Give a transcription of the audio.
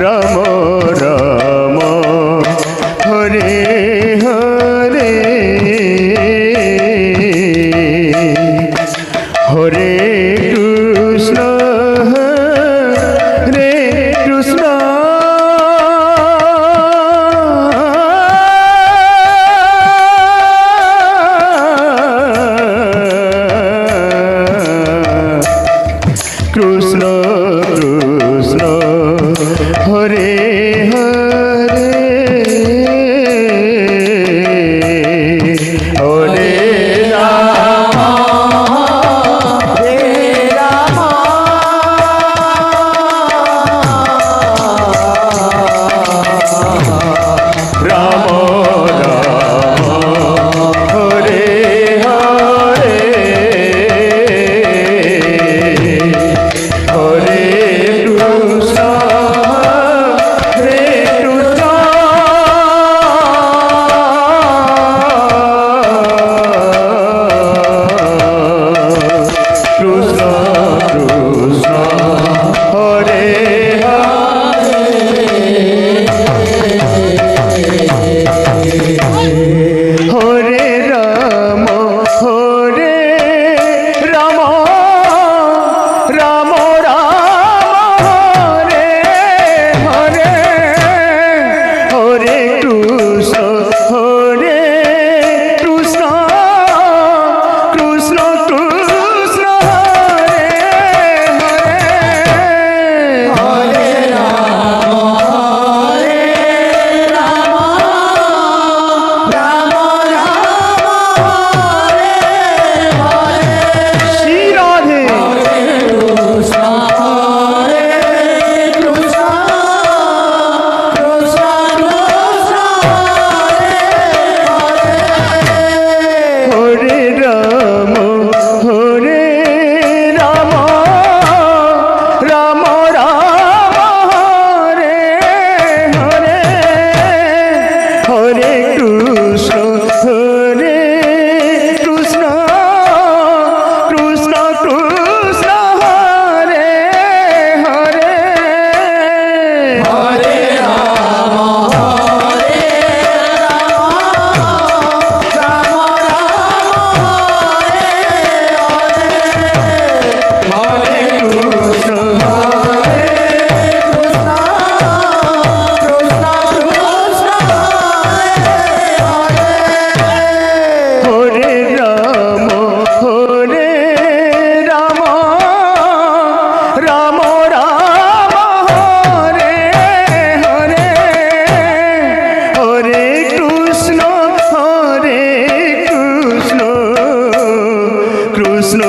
Ram Ram Hare Hare Hare Krishna Hare Krishna Krishna Krishna Hare Hare Hare Ram Hare Ram Ram Ram Hare Hare Hare Krishna Hare Krishna Krishna Krishna Hare Hare Ram Hare Ram Ram Ram Hare Hare Hare Krishna Hare Krishna Krishna Krishna Hare Hare Hare Ram Hare Ram Ram Ram Hare Hare Shri Radhe Krishna Hare Krishna Krishna Krishna Hare Hare Ram Hare Ram Ram Ram Hare Hare Hare Krishna Hare Krishna Krishna Krishna Hare Hare Hare Ram Hare Ram Ram Ram Hare Krishna Hare Krishna Krishna Krishna Hare Ram Hare Ram Ram Ram Hare Hare Hare Krishna Krishna Krishna